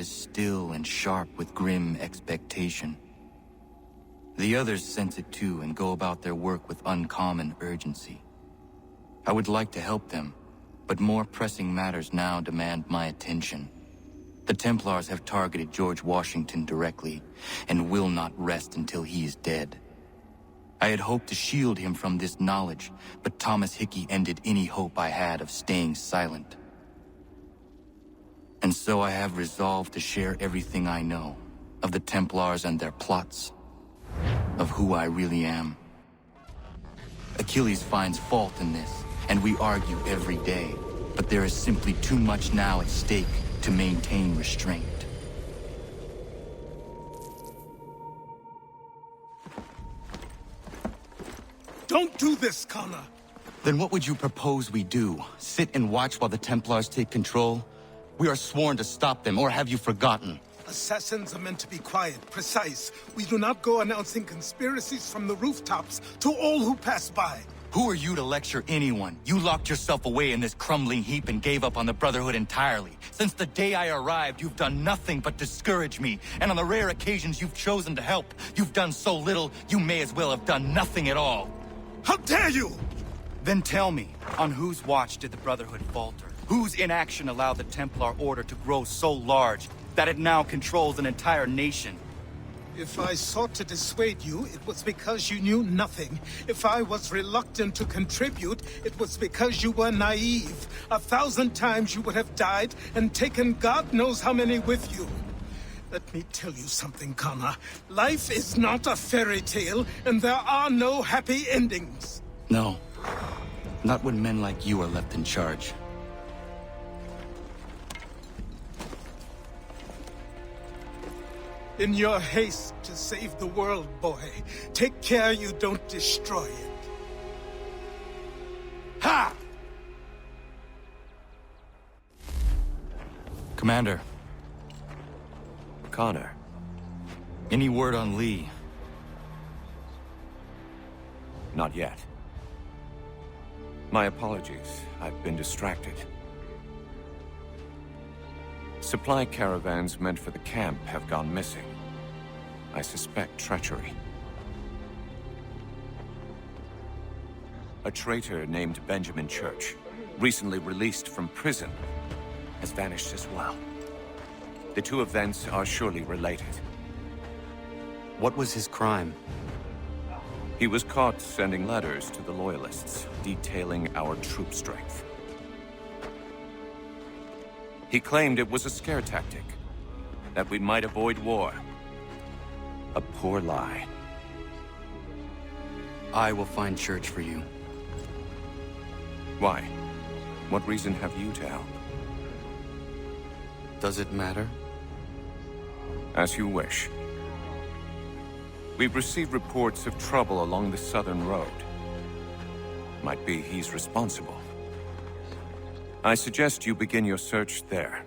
is still and sharp with grim expectation. The others sense it too and go about their work with uncommon urgency. I would like to help them, but more pressing matters now demand my attention. The Templars have targeted George Washington directly, and will not rest until he is dead. I had hoped to shield him from this knowledge, but Thomas Hickey ended any hope I had of staying silent. And so I have resolved to share everything I know, of the Templars and their plots, of who I really am. Achilles finds fault in this, and we argue every day, but there is simply too much now at stake to maintain restraint. Don't do this, Connor! Then what would you propose we do? Sit and watch while the Templars take control? We are sworn to stop them, or have you forgotten? Assassins are meant to be quiet, precise. We do not go announcing conspiracies from the rooftops to all who pass by. Who are you to lecture anyone? You locked yourself away in this crumbling heap and gave up on the Brotherhood entirely. Since the day I arrived, you've done nothing but discourage me. And on the rare occasions you've chosen to help, you've done so little, you may as well have done nothing at all. How dare you! Then tell me, on whose watch did the Brotherhood falter? Whose inaction allowed the Templar Order to grow so large that it now controls an entire nation? If I sought to dissuade you, it was because you knew nothing. If I was reluctant to contribute, it was because you were naive. 1,000 times you would have died and taken God knows how many with you. Let me tell you something, Connor. Life is not a fairy tale, and there are no happy endings. No. Not when men like you are left in charge. In your haste to save the world, boy, take care you don't destroy it. Ha! Commander. Connor. Any word on Lee? Not yet. My apologies. I've been distracted. Supply caravans meant for the camp have gone missing. I suspect treachery. A traitor named Benjamin Church, recently released from prison, has vanished as well. The two events are surely related. What was his crime? He was caught sending letters to the Loyalists, detailing our troop strength. He claimed it was a scare tactic, that we might avoid war. A poor lie. I will find Church for you. Why? What reason have you to help? Does it matter? As you wish. We've received reports of trouble along the southern road. Might be he's responsible. I suggest you begin your search there.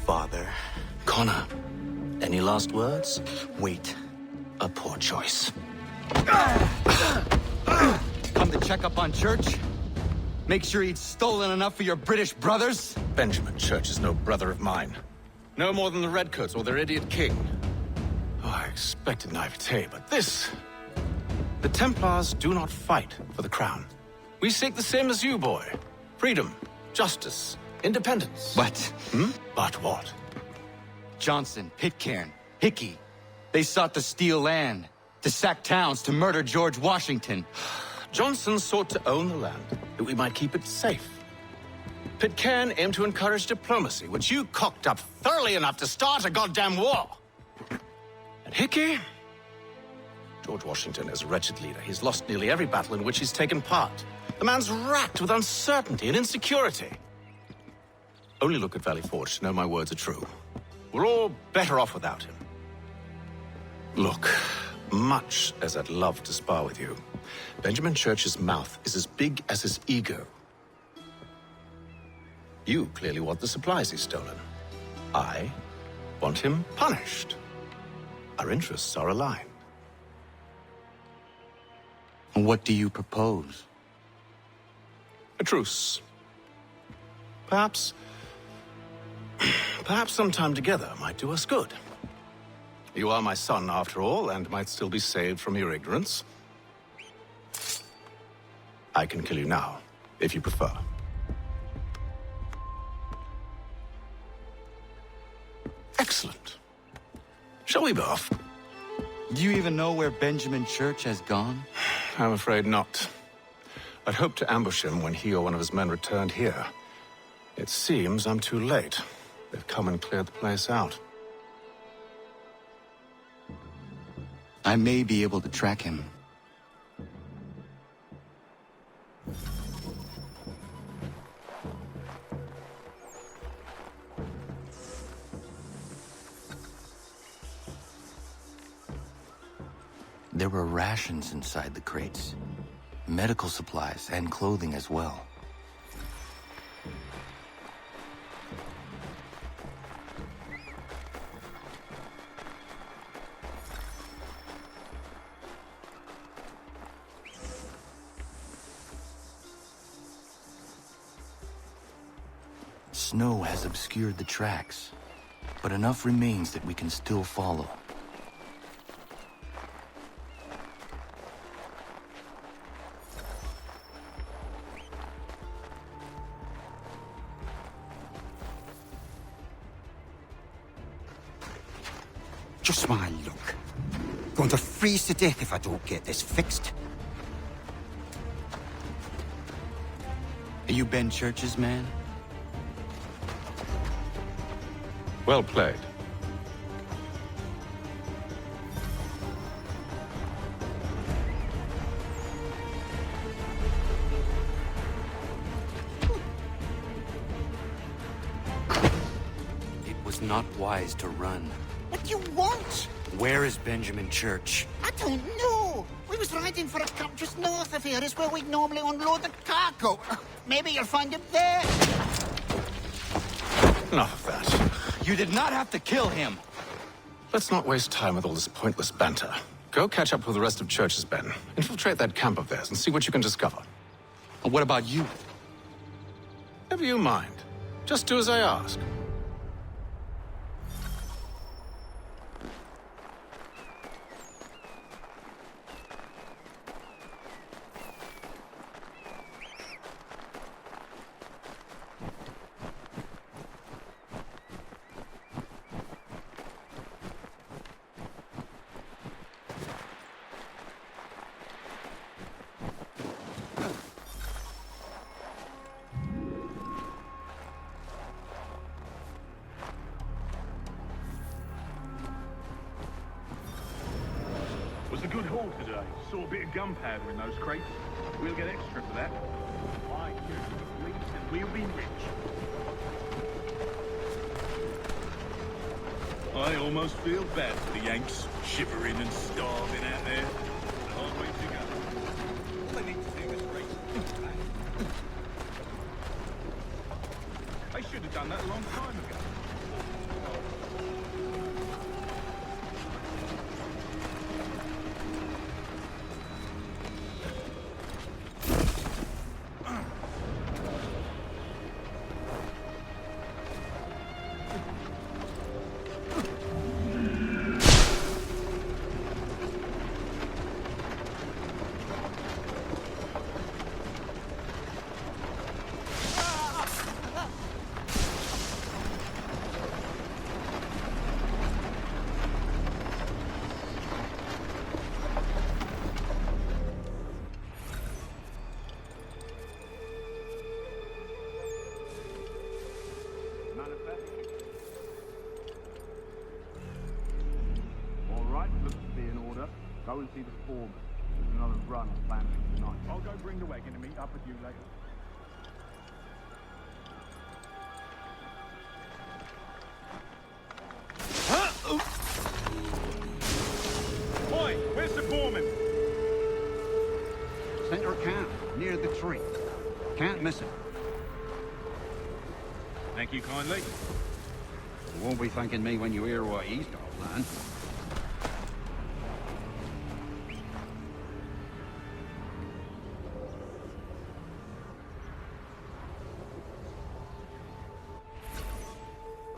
Father. Connor, any last words? Wait. A poor choice. Come to check up on Church? Make sure he'd stolen enough for your British brothers? Benjamin Church is no brother of mine. No more than the Redcoats or their idiot king. Oh, I expected naivete, but this... The Templars do not fight for the crown. We seek the same as you, boy. Freedom, justice, independence. But... But what? Johnson, Pitcairn, Hickey, they sought to steal land, to sack towns, to murder George Washington. Johnson sought to own the land, that we might keep it safe. Pitcairn aimed to encourage diplomacy, which you cocked up thoroughly enough to start a goddamn war. And Hickey? George Washington is a wretched leader. He's lost nearly every battle in which he's taken part. The man's racked with uncertainty and insecurity. Only look at Valley Forge to know my words are true. We're all better off without him. Look, much as I'd love to spar with you, Benjamin Church's mouth is as big as his ego. You clearly want the supplies he's stolen. I want him punished. Our interests are aligned. What do you propose? A truce. Perhaps some time together might do us good. You are my son, after all, and might still be saved from your ignorance. I can kill you now, if you prefer. Excellent. Shall we be off? Do you even know where Benjamin Church has gone? I'm afraid not. I'd hoped to ambush him when he or one of his men returned here. It seems I'm too late. They've come and cleared the place out. I may be able to track him. There were rations inside the crates. Medical supplies and clothing as well. Snow has obscured the tracks, but enough remains that we can still follow. Just my luck. Going to freeze to death if I don't get this fixed. Are you Ben Church's man? Well played. It was not wise to run. What do you want? Where is Benjamin Church? I don't know. We was riding for a camp just north of here. Is where we'd normally unload the cargo. Maybe you'll find him there. Enough of that. You did not have to kill him! Let's not waste time with all this pointless banter. Go catch up with the rest of Church's men. Infiltrate that camp of theirs and see what you can discover. And what about you? Never you mind. Just do as I ask. Was a good haul today. Saw a bit of gunpowder in those crates. We'll get extra for that. Aye, please, and we'll be rich. I almost feel bad for the Yanks, shivering and starving out there. It's a hard way to go. All they need to do is race. They should have done that a long time ago. see the foreman. There's another run planned for tonight. I'll go bring the wagon and meet up with you later. Oi, where's the foreman? Center camp, near the tree. Can't miss it. Thank you kindly. You won't be thanking me when you hear what he's got planned.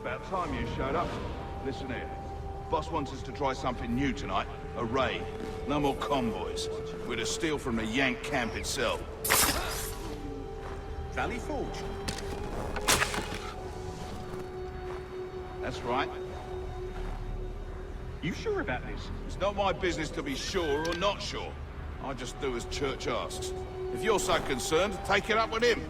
About time you showed up. Listen here. Boss wants us to try something new tonight. A raid. No more convoys. We're to steal from the Yank camp itself. Valley Forge. That's right. You sure about this? It's not my business to be sure or not sure. I just do as Church asks. If you're so concerned, take it up with him.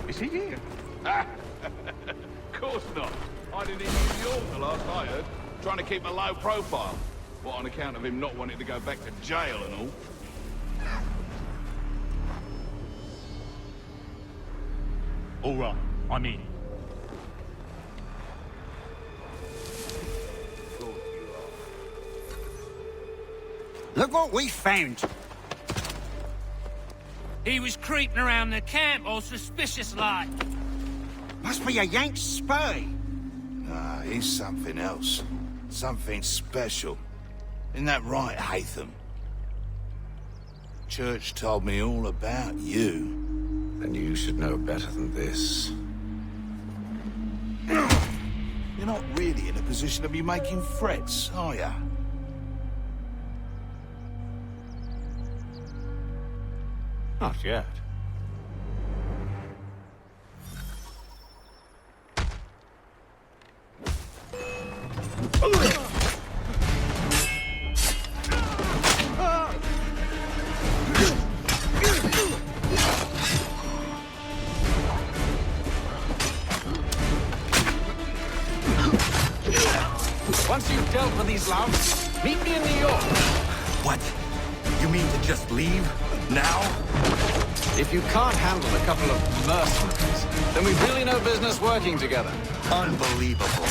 Is he here? Of course not. I didn't in New York the last I heard. Trying to keep a low profile. What, on account of him not wanting to go back to jail and all? All right, I'm in. Look what we found. He was creeping around the camp all suspicious-like. Must be a Yank spy. Nah, he's something else. Something special. Isn't that right, Hatham? Church told me all about you. Then you should know better than this. You're not really in a position to be making threats, are ya? Not yet. Once you've dealt with these louts, meet me in New York. What? You mean to just leave? Now? If you can't handle a couple of mercenaries, then we've really no business working together. Unbelievable.